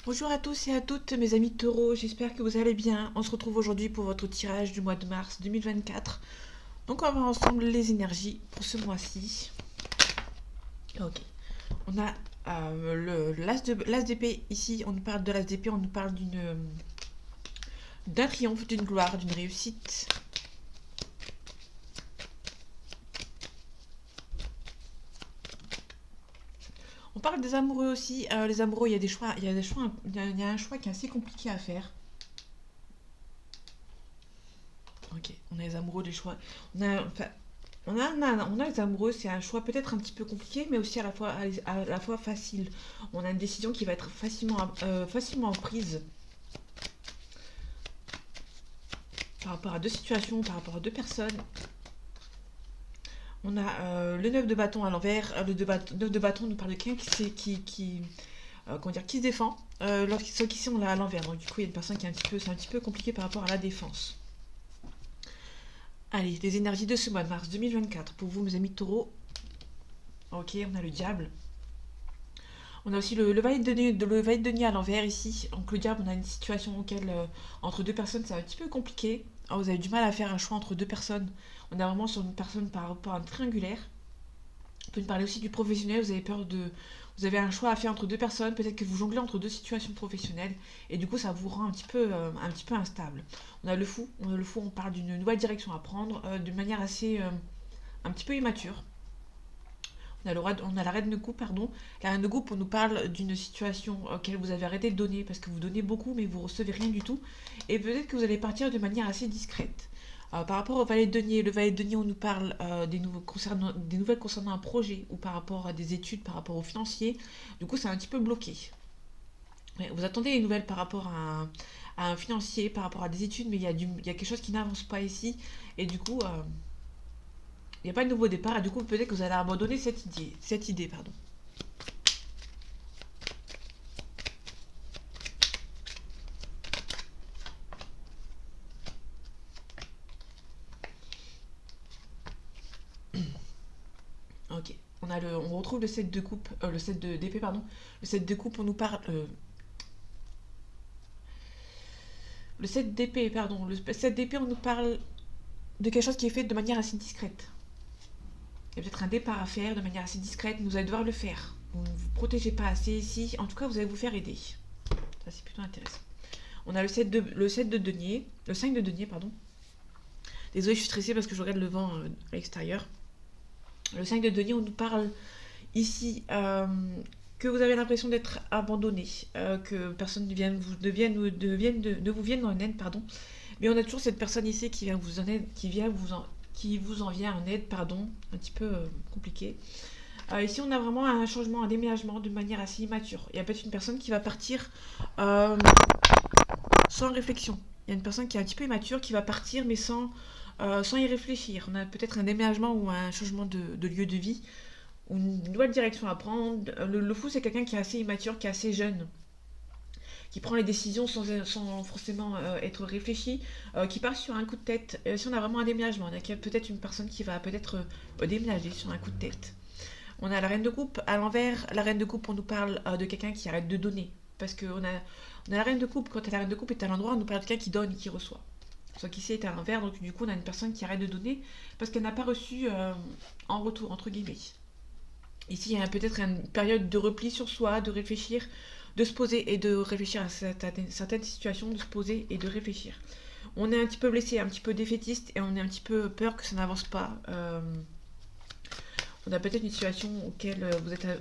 Bonjour à tous et à toutes mes amis taureaux, j'espère que vous allez bien. On se retrouve aujourd'hui pour votre tirage du mois de mars 2024. Donc on va voir ensemble les énergies pour ce mois-ci. Ok, on a l'as d'épée ici, on nous parle de l'as d'épée, on nous parle d'un triomphe, d'une gloire, d'une réussite. On parle des amoureux aussi. Les amoureux, il y a des choix, il y a un choix qui est assez compliqué à faire. Ok, on a les amoureux, des choix. On a, enfin, on a les amoureux, c'est un choix peut-être un petit peu compliqué, mais aussi à la fois facile. On a une décision qui va être facilement prise par rapport à deux situations, par rapport à deux personnes. On a le 9 de bâton à l'envers. Le 9 de bâton nous parle de quelqu'un comment dire, qui se défend. Qu'ici on l'a à l'envers. Donc du coup, il y a une personne qui est c'est un petit peu compliqué par rapport à la défense. Allez, les énergies de ce mois de mars 2024 pour vous, mes amis taureaux. Ok, on a le diable. On a aussi le valet de denier à l'envers ici. Donc le diable, on a une situation auquel, entre deux personnes, c'est un petit peu compliqué. Alors, vous avez du mal à faire un choix entre deux personnes. On est vraiment sur une personne par rapport à un triangulaire. On peut nous parler aussi du professionnel. Vous avez un choix à faire entre deux personnes. Peut-être que vous jonglez entre deux situations professionnelles. Et du coup, ça vous rend un petit peu instable. On a le fou. On parle d'une nouvelle direction à prendre de manière un petit peu immature. On a la reine de coupe, pardon. La reine de coupe, on nous parle d'une situation auquel vous avez arrêté de donner parce que vous donnez beaucoup mais vous recevez rien du tout. Et peut-être que vous allez partir de manière assez discrète. Par rapport au valet de denier, le valet de denier, on nous parle des nouvelles concernant un projet ou par rapport à des études, par rapport au financier. Du coup, c'est un petit peu bloqué. Ouais, vous attendez les nouvelles par rapport à un financier, par rapport à des études, mais il y a quelque chose qui n'avance pas ici. Et du coup, il n'y a pas de nouveau départ. Et du coup, peut-être que vous allez abandonner cette idée, pardon. Ok. On retrouve le set de coupe, le set d'épée, pardon. Le set de coupe, on nous parle. Le set d'épée, pardon. Le set d'épée, on nous parle de quelque chose qui est fait de manière assez discrète. Il y a peut-être un départ à faire de manière assez discrète, mais vous allez devoir le faire. Vous ne vous protégez pas assez ici. En tout cas, vous allez vous faire aider. Ça, c'est plutôt intéressant. On a le set de denier, le 5 de denier, pardon. Désolée, je suis stressée parce que je regarde le vent à l'extérieur. Le 5 de denier, on nous parle ici que vous avez l'impression d'être abandonné, que personne ne vous vienne en aide, pardon. Mais on a toujours cette personne ici qui vient vous en aide, qui vous en vient en aide, pardon, un petit peu compliqué. Ici, on a vraiment un changement, un déménagement de manière assez immature. Il y a peut-être une personne qui va partir euh, sans réflexion. Il y a une personne qui est un petit peu immature qui va partir, mais sans y réfléchir. On a peut-être un déménagement ou un changement de lieu de vie ou une nouvelle direction à prendre. Le fou, c'est quelqu'un qui est assez immature, qui est assez jeune, qui prend les décisions sans forcément être réfléchi, qui part sur un coup de tête. Si on a vraiment un déménagement, on a peut-être une personne qui va peut-être déménager sur un coup de tête. On a la reine de coupe à l'envers. La reine de coupe, on nous parle de quelqu'un qui arrête de donner. Parce on a la reine de coupe, quand la reine de coupe est à l'endroit, on nous parle de quelqu'un qui donne et qui reçoit. Soit qu'ici est à l'envers, donc du coup on a une personne qui arrête de donner parce qu'elle n'a pas reçu en retour, entre guillemets. Ici, il y a peut-être une période de repli sur soi, de réfléchir, de se poser et de réfléchir à certaines situations, de se poser et de réfléchir. On est un petit peu blessé, un petit peu défaitiste et on est un petit peu peur que ça n'avance pas. On a peut-être une situation auquel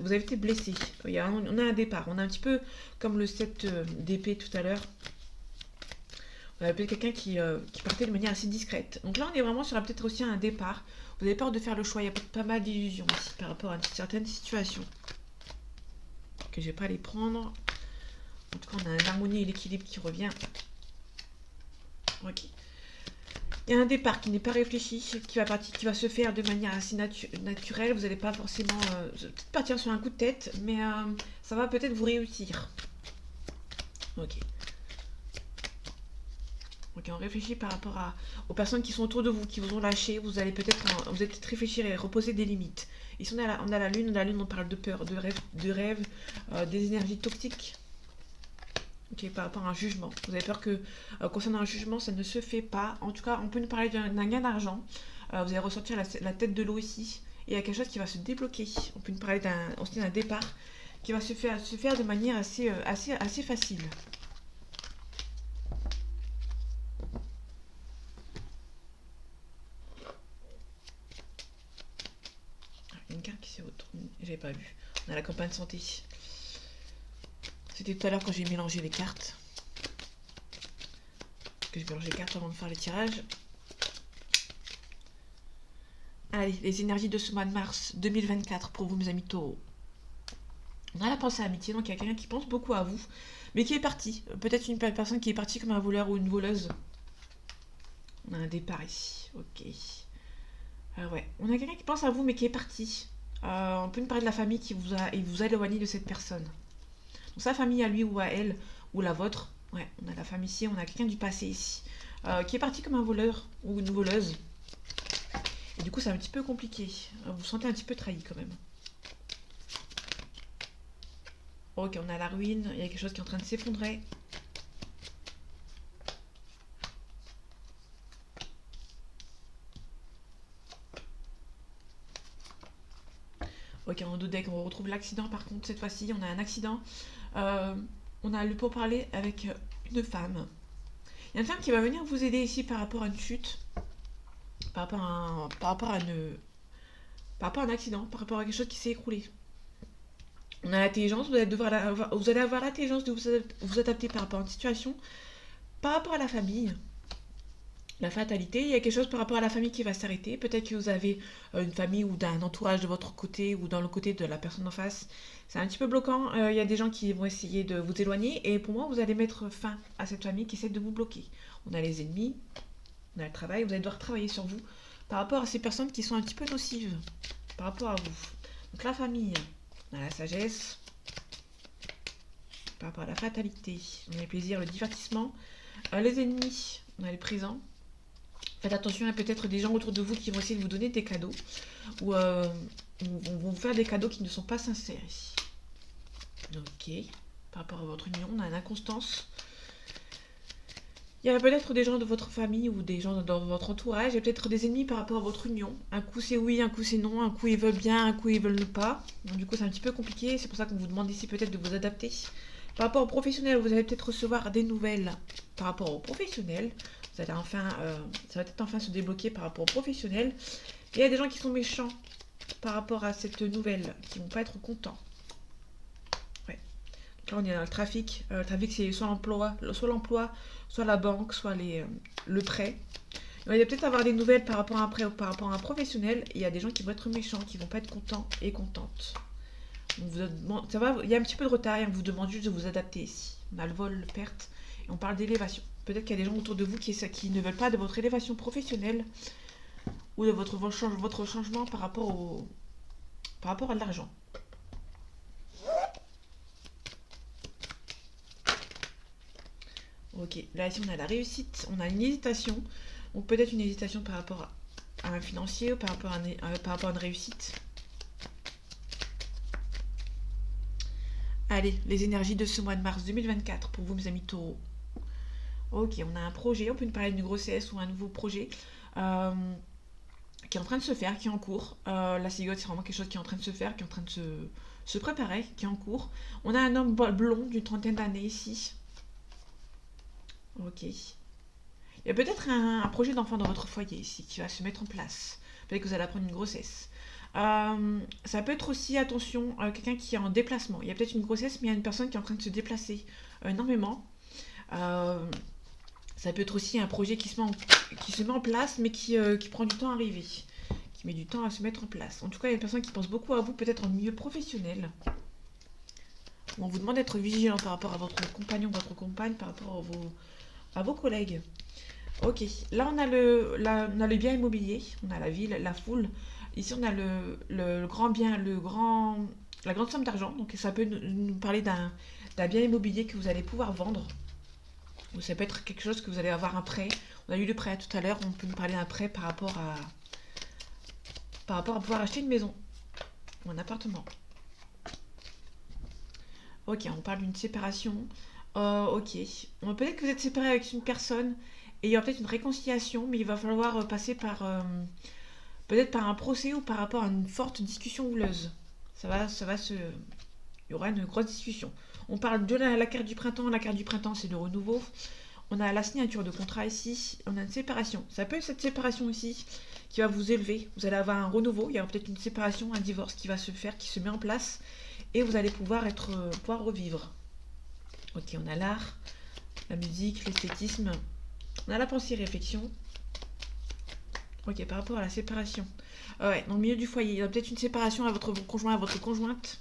vous avez été blessé. On a un départ. On a un petit peu comme le 7 d'épée tout à l'heure. On a peut-être quelqu'un qui partait de manière assez discrète. Donc là, on est vraiment sur peut-être aussi un départ. Vous avez peur de faire le choix. Il y a peut-être pas mal d'illusions ici par rapport à certaines situations que je vais pas les prendre. En tout cas, on a l'harmonie et l'équilibre qui revient. Ok. Il y a un départ qui n'est pas réfléchi, qui va se faire de manière assez naturelle. Vous n'allez pas forcément peut-être partir sur un coup de tête, mais ça va peut-être vous réussir. Ok. Ok, on réfléchit par rapport aux personnes qui sont autour de vous, qui vous ont lâché. Vous allez peut-être réfléchir et reposer des limites. Ici, on a la lune. La lune, on parle de peur, de rêve, des énergies toxiques. Ok, par rapport à un jugement. Vous avez peur que concernant un jugement, ça ne se fait pas. En tout cas, on peut nous parler d'un gain d'argent. Vous allez ressortir la tête de l'eau ici. Et il y a quelque chose qui va se débloquer. On peut nous parler aussi d'un départ qui va se faire de manière assez facile. Une carte qui s'est retournée, j'avais pas vu. On a la campagne santé. C'était tout à l'heure quand j'ai mélangé les cartes. Que j'ai mélangé les cartes avant de faire les tirages. Allez, les énergies de ce mois de mars 2024 pour vous, mes amis taureaux. On a la pensée à l'amitié, donc il y a quelqu'un qui pense beaucoup à vous, mais qui est parti. Peut-être une personne qui est partie comme un voleur ou une voleuse. On a un départ ici, ok. Ouais, on a quelqu'un qui pense à vous, mais qui est parti. On peut nous parler de la famille qui vous a éloigné de cette personne. Donc sa famille à lui ou à elle, ou la vôtre. Ouais, on a la famille ici, on a quelqu'un du passé ici. Qui est parti comme un voleur ou une voleuse. Et du coup, c'est un petit peu compliqué. Vous vous sentez un petit peu trahi quand même. Ok, on a la ruine. Il y a quelque chose qui est en train de s'effondrer. Ok, en dos deck, on retrouve l'accident. Par contre, cette fois-ci, on a un accident. On a le pourparler avec une femme. Il y a une femme qui va venir vous aider ici par rapport à une chute. Par rapport à un accident. Par rapport à quelque chose qui s'est écroulé. On a l'intelligence, vous allez avoir l'intelligence de vous adapter par rapport à une situation, par rapport à la famille, la fatalité. Il y a quelque chose par rapport à la famille qui va s'arrêter. Peut-être que vous avez une famille ou d'un entourage de votre côté ou dans le côté de la personne en face. C'est un petit peu bloquant. Il y a des gens qui vont essayer de vous éloigner. Et pour moi, vous allez mettre fin à cette famille qui essaie de vous bloquer. On a les ennemis, on a le travail. Vous allez devoir travailler sur vous par rapport à ces personnes qui sont un petit peu nocives par rapport à vous. Donc la famille. On a la sagesse, par rapport à la fatalité, on a le plaisir, le divertissement. Les ennemis, on a les présents. Faites attention, il y a peut-être des gens autour de vous qui vont essayer de vous donner des cadeaux ou vont vous faire des cadeaux qui ne sont pas sincères ici. Ok, par rapport à votre union, on a l'inconstance. Il y a peut-être des gens de votre famille ou des gens dans votre entourage. Il y a peut-être des ennemis par rapport à votre union. Un coup c'est oui, un coup c'est non. Un coup ils veulent bien, un coup ils veulent pas. Donc, du coup c'est un petit peu compliqué. C'est pour ça qu'on vous demande ici peut-être de vous adapter. Par rapport au professionnel, vous allez peut-être recevoir des nouvelles par rapport au professionnel. Vous allez ça va peut-être enfin se débloquer par rapport au professionnel. Et il y a des gens qui sont méchants par rapport à cette nouvelle, qui vont pas être contents. Ouais. Donc là on est dans le trafic. Le trafic c'est soit l'emploi, soit la banque, soit le prêt. Il va peut-être avoir des nouvelles par rapport à un prêt ou par rapport à un professionnel. Et il y a des gens qui vont être méchants, qui vont pas être contents et contentes. Ça va, il y a un petit peu de retard et on vous demande juste de vous adapter ici. On a le vol, perte, et on parle d'élévation. Peut-être qu'il y a des gens autour de vous qui ne veulent pas de votre élévation professionnelle ou de votre changement par rapport à de l'argent. Ok, là ici on a la réussite, on a une hésitation. Donc peut-être une hésitation par rapport à un financier ou par rapport à une réussite. Allez, les énergies de ce mois de mars 2024 pour vous mes amis taureaux. Ok, on a un projet, on peut nous parler d'une grossesse ou un nouveau projet qui est en train de se faire, qui est en cours. La cigotte, c'est vraiment quelque chose qui est en train de se faire, qui est en train de se préparer, qui est en cours. On a un homme blond d'une trentaine d'années ici. Ok. Il y a peut-être un projet d'enfant dans votre foyer ici qui va se mettre en place. Peut-être que vous allez apprendre une grossesse. Ça peut être aussi, attention, quelqu'un qui est en déplacement. Il y a peut-être une grossesse, mais il y a une personne qui est en train de se déplacer énormément. Ça peut être aussi un projet qui se met en place, mais qui prend du temps à arriver, qui met du temps à se mettre en place. En tout cas, il y a une personne qui pense beaucoup à vous, peut-être en milieu professionnel. On vous demande d'être vigilant par rapport à votre compagnon, votre compagne, par rapport à vos collègues. Ok, là on a le bien immobilier, on a la ville, la foule. Ici on a le grand bien, la grande somme d'argent. Donc ça peut nous parler d'un bien immobilier que vous allez pouvoir vendre. Ou ça peut être quelque chose que vous allez avoir un prêt. On a eu le prêt tout à l'heure, on peut nous parler d'un prêt par rapport à pouvoir acheter une maison ou un appartement. Ok, on parle d'une séparation. Ok. Peut-être que vous êtes séparé avec une personne et il y aura peut-être une réconciliation, mais il va falloir passer par peut-être par un procès ou par rapport à une forte discussion houleuse. Il y aura une grosse discussion. On parle de la carte du printemps. La carte du printemps, c'est le renouveau. On a la signature de contrat ici. On a une séparation. Ça peut être cette séparation ici qui va vous élever. Vous allez avoir un renouveau. Il y aura peut-être une séparation, un divorce qui va se faire, qui se met en place. Et vous allez pouvoir revivre. Ok, on a l'art, la musique, l'esthétisme. On a la pensée et réflexion. Ok, par rapport à la séparation. Ouais, dans le milieu du foyer, il y a peut-être une séparation à votre conjoint, à votre conjointe.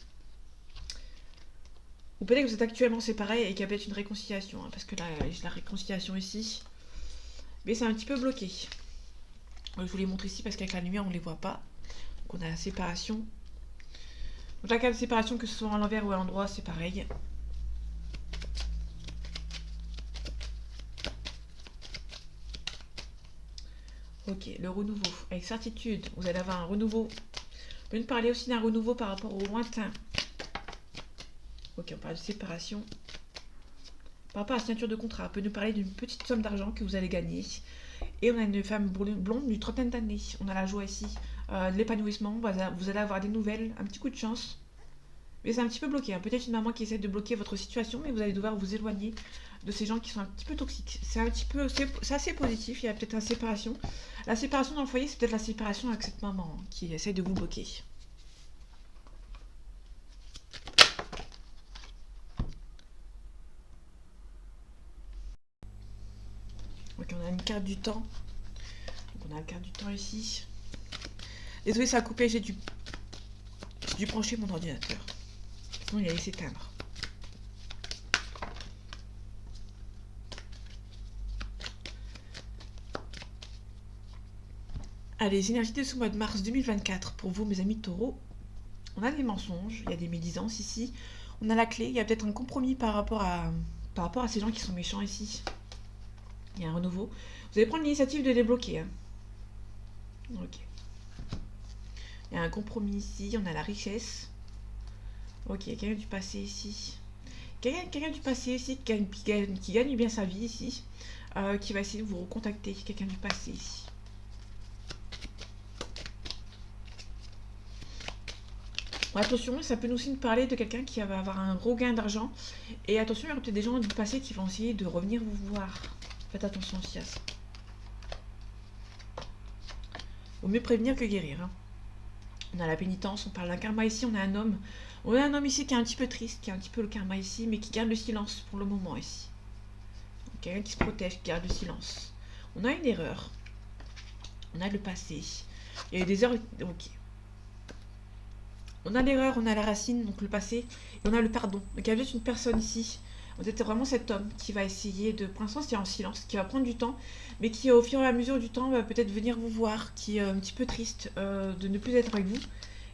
Ou peut-être que vous êtes actuellement séparés et qu'il y a peut-être une réconciliation. Parce que là, j'ai la réconciliation ici. Mais c'est un petit peu bloqué. Je vous les montre ici parce qu'avec la lumière, on ne les voit pas. Donc on a la séparation. Donc la carte de séparation, que ce soit à l'envers ou à l'endroit, c'est pareil. Ok, le renouveau. Avec certitude, vous allez avoir un renouveau. On peut nous parler aussi d'un renouveau par rapport au lointain. Ok, on parle de séparation. Par rapport à la signature de contrat, on peut nous parler d'une petite somme d'argent que vous allez gagner. Et on a une femme blonde d'une trentaine d'années. On a la joie ici, de l'épanouissement. Vous allez avoir des nouvelles, un petit coup de chance. Mais c'est un petit peu bloqué. Hein. Peut-être une maman qui essaie de bloquer votre situation, mais vous allez devoir vous éloigner de ces gens qui sont un petit peu toxiques. C'est assez positif. Il y a peut-être une séparation. La séparation dans le foyer, c'est peut-être la séparation avec cette maman hein, qui essaie de vous bloquer. Ok, on a une carte du temps. Donc on a la carte du temps ici. Désolé, ça a coupé. J'ai dû brancher mon ordinateur. Sinon, il allait s'éteindre. Allez, les énergies de ce mois de mars 2024 pour vous, mes amis taureaux. On a des mensonges, il y a des médisances ici. On a la clé, il y a peut-être un compromis par rapport à ces gens qui sont méchants ici. Il y a un renouveau. Vous allez prendre l'initiative de les bloquer. Hein. Ok. Il y a un compromis ici, on a la richesse. Ok, il y a quelqu'un du passé ici. Quelqu'un du passé ici qui gagne bien sa vie ici. Qui va essayer de vous recontacter. Quelqu'un du passé ici. Bon, attention, ça peut nous aussi nous parler de quelqu'un qui va avoir un gros gain d'argent. Et attention, il y aura peut-être des gens du passé qui vont essayer de revenir vous voir. Faites attention aussi à ça. Vaut mieux prévenir que guérir. Hein. On a la pénitence, on parle d'un karma ici, on a un homme. On a un homme ici qui est un petit peu triste, qui a un petit peu le karma ici, mais qui garde le silence pour le moment ici. Quelqu'un qui se protège, qui garde le silence. On a une erreur. On a le passé. Il y a eu des erreurs. Ok. On a l'erreur, on a la racine, donc le passé, et on a le pardon. Donc il y a juste une personne ici. Vous êtes vraiment cet homme qui va essayer de, pour l'instant c'est en silence, qui va prendre du temps, mais qui au fur et à mesure du temps va peut-être venir vous voir, qui est un petit peu triste de ne plus être avec vous.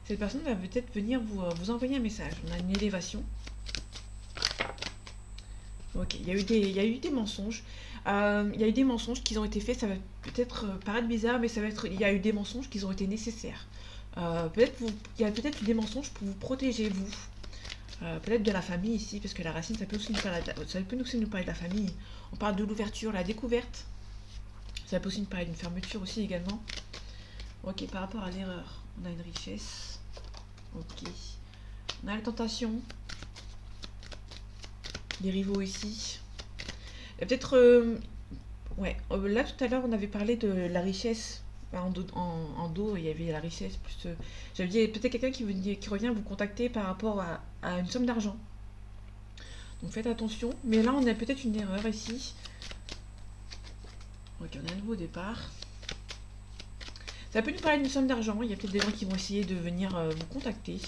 Cette personne va peut-être venir vous envoyer un message. On a une élévation. Ok, il y a eu des mensonges. Il y a eu des mensonges qui ont été faits, ça va peut-être paraître bizarre, mais il y a eu des mensonges qui ont été nécessaires. Il y a peut-être eu des mensonges pour vous protéger, vous. Peut-être de la famille ici, parce que la racine, ça peut aussi nous parler de la famille. On parle de l'ouverture, la découverte. Ça peut aussi nous parler d'une fermeture aussi également. Ok, par rapport à l'erreur, on a une richesse. Ok. On a la tentation. Les rivaux ici. Il y a peut-être... ouais, là tout à l'heure, on avait parlé de la richesse. En dos, il y avait la richesse. Plus, j'avais peut-être quelqu'un qui revient vous contacter par rapport à une somme d'argent. Donc faites attention. Mais là, on a peut-être une erreur ici. Ok, on a un nouveau départ. Ça peut nous parler d'une somme d'argent. Il y a peut-être des gens qui vont essayer de venir vous contacter.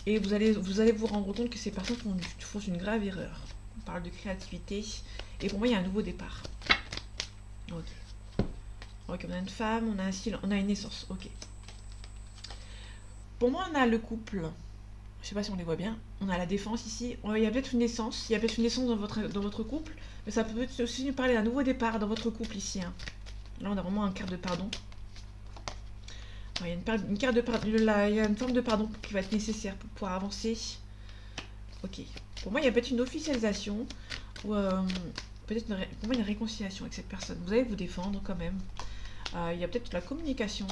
Et vous allez vous rendre compte que ces personnes font une grave erreur. On parle de créativité. Et pour moi, il y a un nouveau départ. Ok. Ok, on a une femme, on a une naissance. Ok. Pour moi, on a le couple. Je sais pas si on les voit bien. On a la défense ici. Il y a peut-être une naissance. Il y a peut-être une naissance dans votre couple. Mais ça peut aussi nous parler d'un nouveau départ dans votre couple ici. Hein. Là, on a vraiment un carte de pardon. Il y a une carte de pardon. Il y a une forme de pardon qui va être nécessaire pour pouvoir avancer. Ok. Pour moi, il y a peut-être une officialisation ou peut-être pour moi une réconciliation avec cette personne. Vous allez vous défendre quand même. Il y a peut-être la communication.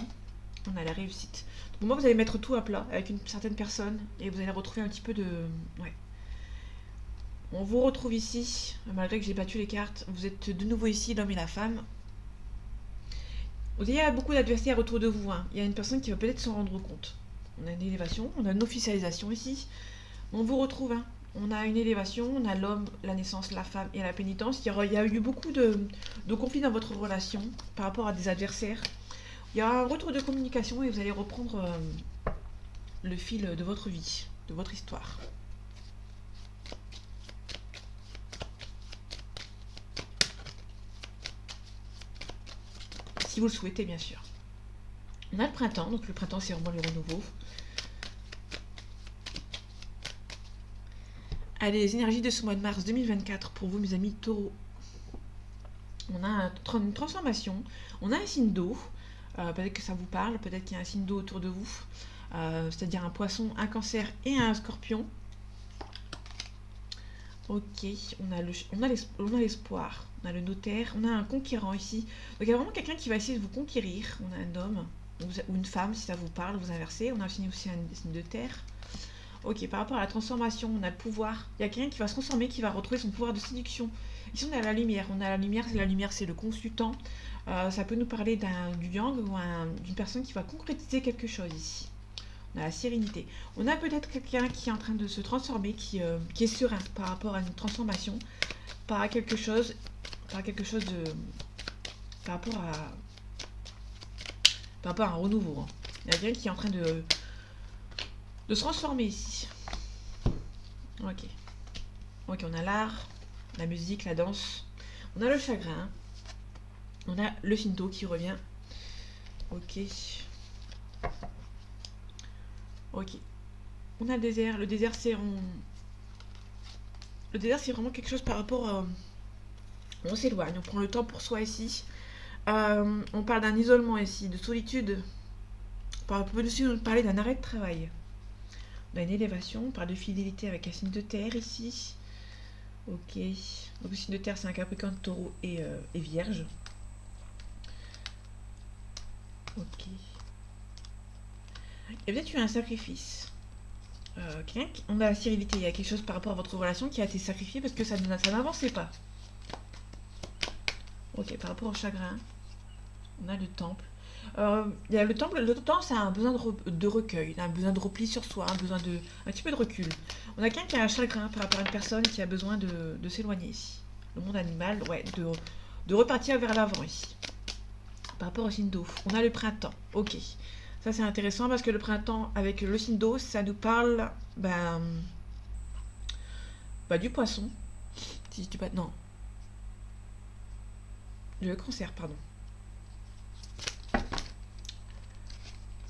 On a la réussite. Donc, pour moi, vous allez mettre tout à plat avec une certaine personne et vous allez retrouver un petit peu de... Ouais. On vous retrouve ici, malgré que j'ai battu les cartes. Vous êtes de nouveau ici, l'homme et la femme. Il y a beaucoup d'adversaires autour de vous. Hein. Il y a une personne qui va peut-être s'en rendre compte. On a une élévation, on a une officialisation ici. On vous retrouve. Hein. On a une élévation, on a l'homme, la naissance, la femme et la pénitence. Il y a eu beaucoup de conflits dans votre relation par rapport à des adversaires. Il y a un retour de communication et vous allez reprendre le fil de votre vie, de votre histoire. Si vous le souhaitez, bien sûr. On a le printemps, donc le printemps, c'est vraiment le renouveau. Allez, les énergies de ce mois de mars 2024 pour vous, mes amis taureaux. On a une transformation, on a un signe d'eau. Peut-être que ça vous parle, peut-être qu'il y a un signe d'eau autour de vous. C'est-à-dire un poisson, un cancer et un scorpion. Ok, on a l'espoir, on a le notaire, on a un conquérant ici. Donc il y a vraiment quelqu'un qui va essayer de vous conquérir. On a un homme ou une femme, si ça vous parle, vous inversez. On a aussi un signe de terre. Ok, par rapport à la transformation, on a le pouvoir. Il y a quelqu'un qui va se transformer, qui va retrouver son pouvoir de séduction. Ici, on a la lumière. On a la lumière, c'est le consultant. Ça peut nous parler du yang ou d'une personne qui va concrétiser quelque chose ici. On a la sérénité. On a peut-être quelqu'un qui est en train de se transformer, qui est serein par rapport à une transformation, par rapport à quelque chose de... par rapport à un renouveau. Hein. Il y a quelqu'un qui est en train de se transformer ici. Ok. Ok, on a l'art, la musique, la danse. On a le chagrin. On a le Shinto qui revient. Ok. Ok. On a le désert. Le désert, c'est vraiment quelque chose par rapport à... On s'éloigne, on prend le temps pour soi ici. On parle d'un isolement ici, de solitude. On peut aussi nous parler d'un arrêt de travail. On a une élévation, on parle de fidélité avec un signe de terre ici. Ok. Donc le signe de terre, c'est un Capricorne, Taureau et Vierge. Ok. Il y a peut-être eu un sacrifice. On a la sérénité, il y a quelque chose par rapport à votre relation qui a été sacrifié parce que ça n'avançait pas. Ok, par rapport au chagrin, on a le temple. Il y a le temple c'est un besoin de recueil, un besoin de repli sur soi, un petit peu de recul. On a quelqu'un qui a un chagrin par rapport à une personne qui a besoin de s'éloigner ici. Le monde animal, ouais, de repartir vers l'avant ici. Par rapport au signe d'eau, on a le printemps. Ok, ça c'est intéressant parce que le printemps avec le signe d'eau, ça nous parle du poisson. Si je dis pas, non, le cancer, pardon.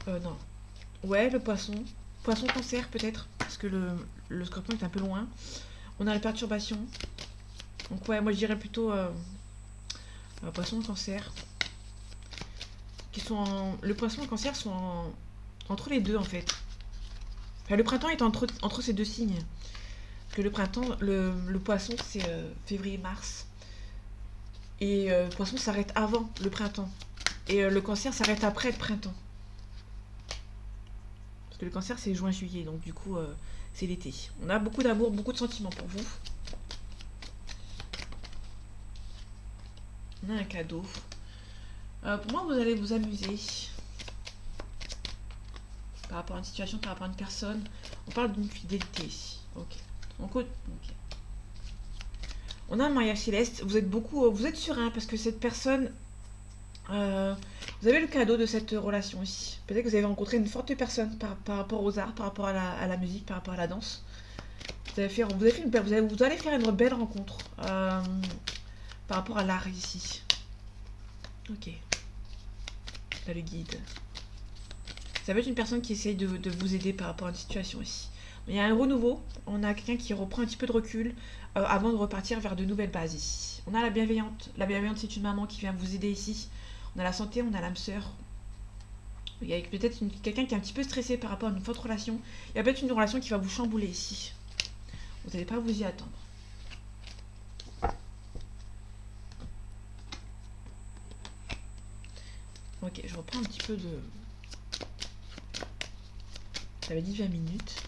Non. Ouais, le poisson. Poisson cancer peut-être, parce que le scorpion est un peu loin. On a la perturbation. Donc ouais, moi je dirais plutôt poisson cancer. Le poisson et le cancer sont entre les deux en fait. Enfin, le printemps est entre ces deux signes. Parce que le printemps, le poisson c'est février-mars. Et le poisson s'arrête avant le printemps. Et le cancer s'arrête après le printemps. Parce que le cancer c'est juin-juillet, donc du coup c'est l'été. On a beaucoup d'amour, beaucoup de sentiments pour vous. On a un cadeau. Pour moi, vous allez vous amuser. Par rapport à une situation, par rapport à une personne. On parle d'une fidélité ici. Ok. On a un mariage céleste. Vous êtes serein parce que cette personne... vous avez le cadeau de cette relation ici. Peut-être que vous avez rencontré une forte personne par rapport aux arts, par rapport à la musique, par rapport à la danse. Vous allez faire une belle rencontre par rapport à l'art ici. Ok. Là, le guide. Ça peut être une personne qui essaye de vous aider par rapport à une situation ici. Il y a un renouveau. On a quelqu'un qui reprend un petit peu de recul avant de repartir vers de nouvelles bases ici. On a la bienveillante. La bienveillante, c'est une maman qui vient vous aider ici. On a la santé, on a l'âme sœur. Il y a peut-être quelqu'un qui est un petit peu stressé par rapport à une forte relation. Il y a peut-être une relation qui va vous chambouler ici. Vous n'allez pas vous y attendre. Ok, je reprends un petit peu de... J'avais dit 20 minutes.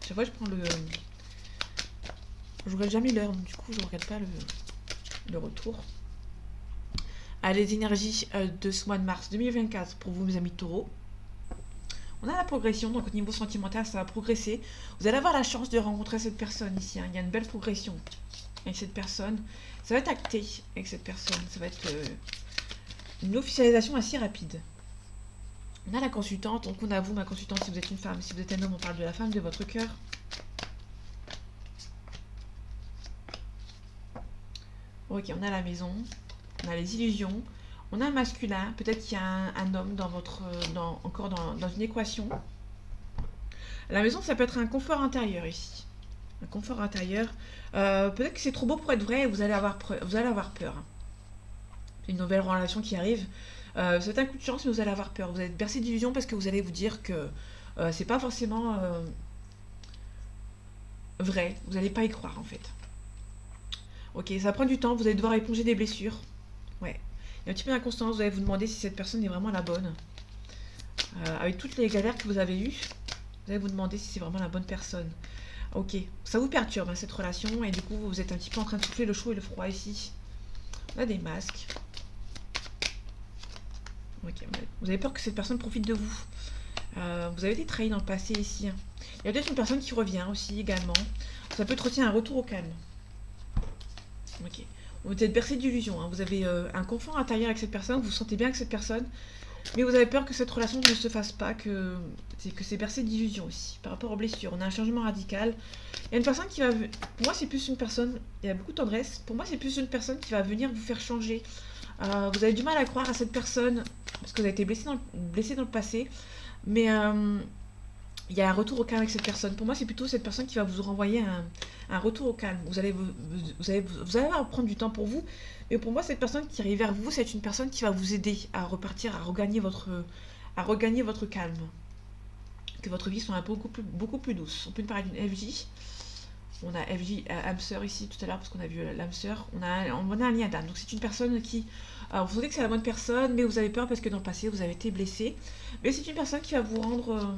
Chaque fois, je prends le... Je regarde jamais l'heure, donc du coup, je regarde pas le retour. Les énergies de ce mois de mars 2024 pour vous, mes amis taureaux. On a la progression, donc au niveau sentimental, ça va progresser. Vous allez avoir la chance de rencontrer cette personne ici. Il y a une belle progression avec cette personne. Ça va être acté avec cette personne. Ça va être une officialisation assez rapide. On a la consultante, donc on a vous, ma consultante, si vous êtes une femme. Si vous êtes un homme, on parle de la femme de votre cœur. Ok, on a la maison. On a les illusions. On a un masculin. Peut-être qu'il y a un homme dans votre, encore dans une équation. La maison, ça peut être un confort intérieur ici. Un confort intérieur. Peut-être que c'est trop beau pour être vrai et vous allez avoir peur. Une nouvelle relation qui arrive. C'est un coup de chance, mais vous allez avoir peur. Vous allez être bercé d'illusions parce que vous allez vous dire que c'est pas forcément vrai. Vous n'allez pas y croire en fait. Ok, ça prend du temps. Vous allez devoir éponger des blessures. Ouais. Il y a un petit peu d'inconstance. Vous allez vous demander si cette personne est vraiment la bonne. Avec toutes les galères que vous avez eues, vous allez vous demander si c'est vraiment la bonne personne. Ok, ça vous perturbe hein, cette relation et du coup vous êtes un petit peu en train de souffler le chaud et le froid ici. On a des masques. Ok, vous avez peur que cette personne profite de vous. Vous avez été trahi dans le passé ici. Il y a peut-être une personne qui revient aussi également. Ça peut être aussi un retour au calme. Ok. Vous êtes bercé d'illusions. Hein. Vous avez un confort intérieur avec cette personne. Vous vous sentez bien avec cette personne. Mais vous avez peur que cette relation ne se fasse pas. Que c'est bercé d'illusions aussi. Par rapport aux blessures. On a un changement radical. Il y a une personne qui va... Pour moi, c'est plus une personne... Il y a beaucoup de tendresse. Pour moi, c'est plus une personne qui va venir vous faire changer. Vous avez du mal à croire à cette personne. Parce que vous avez été blessé dans le passé. Mais il y a un retour au calme avec cette personne. Pour moi, c'est plutôt cette personne qui va vous renvoyer un retour au calme. Vous allez prendre du temps pour vous. Mais pour moi, cette personne qui arrive vers vous, c'est une personne qui va vous aider à repartir, à regagner votre calme. Que votre vie soit beaucoup plus douce. On peut parler d'une FJ. On a FJ âme sœur ici tout à l'heure parce qu'on a vu l'âme sœur. On a un lien d'âme. Donc c'est une personne qui... vous sentez que c'est la bonne personne, mais vous avez peur parce que dans le passé, vous avez été blessé. Mais c'est une personne qui va vous rendre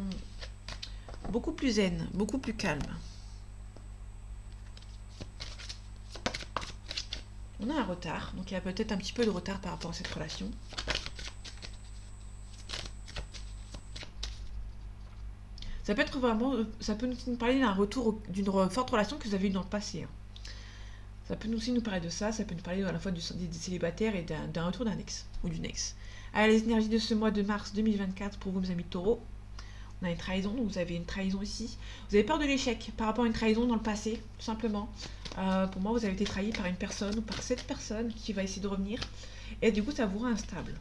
beaucoup plus zen, beaucoup plus calme. On a un retard. Donc il y a peut-être un petit peu de retard par rapport à cette relation. Ça peut être vraiment... Ça peut nous parler d'un retour, d'une forte relation que vous avez eue dans le passé. Ça peut aussi nous parler de ça, ça peut nous parler à la fois des célibataires et d'un retour d'un ex ou d'une ex. Allez, les énergies de ce mois de mars 2024 pour vous, mes amis taureaux. On a une trahison, vous avez une trahison ici. Vous avez peur de l'échec par rapport à une trahison dans le passé, tout simplement. Pour moi, vous avez été trahi par une personne ou par cette personne qui va essayer de revenir. Et du coup, ça vous rend instable.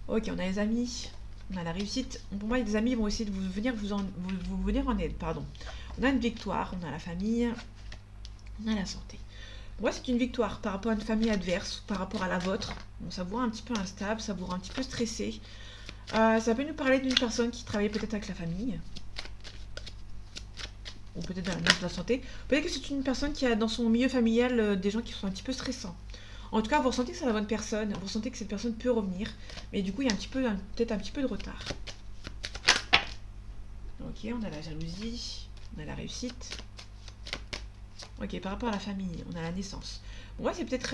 Ok, on a les amis. On a la réussite. Pour moi, les amis vont essayer de venir en aide. Pardon. On a une victoire, on a la famille, on a la santé. Pour moi, c'est une victoire par rapport à une famille adverse, par rapport à la vôtre. Bon, ça vous rend un petit peu instable, ça vous rend un petit peu stressé. Ça peut nous parler d'une personne qui travaille peut-être avec la famille. Ou peut-être dans la santé. Peut-être que c'est une personne qui a dans son milieu familial des gens qui sont un petit peu stressants. En tout cas, vous ressentez que c'est la bonne personne, vous ressentez que cette personne peut revenir, mais du coup, il y a peut-être un petit peu de retard. Ok, on a la jalousie, on a la réussite. Ok, par rapport à la famille, on a la naissance. Bon, moi, c'est peut-être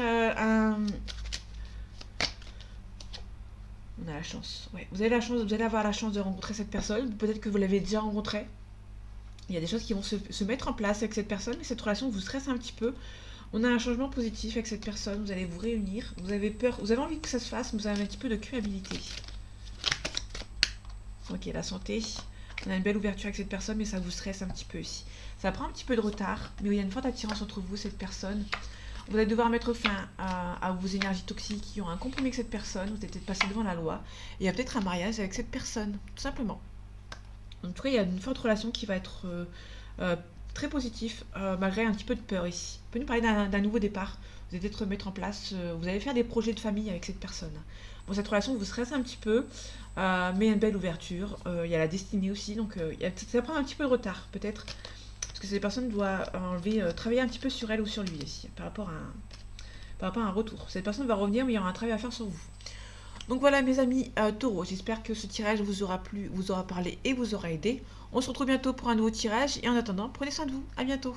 On a la chance, ouais. Vous allez avoir la chance de rencontrer cette personne, peut-être que vous l'avez déjà rencontrée. Il y a des choses qui vont se mettre en place avec cette personne, mais cette relation vous stresse un petit peu. On a un changement positif avec cette personne, vous allez vous réunir, vous avez peur, vous avez envie que ça se fasse, mais vous avez un petit peu de culpabilité. Ok, la santé, on a une belle ouverture avec cette personne, mais ça vous stresse un petit peu aussi. Ça prend un petit peu de retard, mais il y a une forte attirance entre vous, cette personne. Vous allez devoir mettre fin à vos énergies toxiques qui ont un compromis avec cette personne, vous allez peut-être passer devant la loi, et il y a peut-être un mariage avec cette personne, tout simplement. En tout cas, il y a une forte relation qui va être très positif, malgré un petit peu de peur ici. On peut nous parler d'un nouveau départ. Vous allez peut-être mettre en place, vous allez faire des projets de famille avec cette personne. Bon, cette relation vous stresse un petit peu, mais une belle ouverture. Il y a la destinée aussi, donc ça prend un petit peu de retard, peut-être. Parce que cette personne doit travailler un petit peu sur elle ou sur lui ici, par rapport à un retour. Cette personne va revenir, mais il y aura un travail à faire sur vous. Donc voilà mes amis taureaux, j'espère que ce tirage vous aura plu, vous aura parlé et vous aura aidé. On se retrouve bientôt pour un nouveau tirage et en attendant, prenez soin de vous, à bientôt.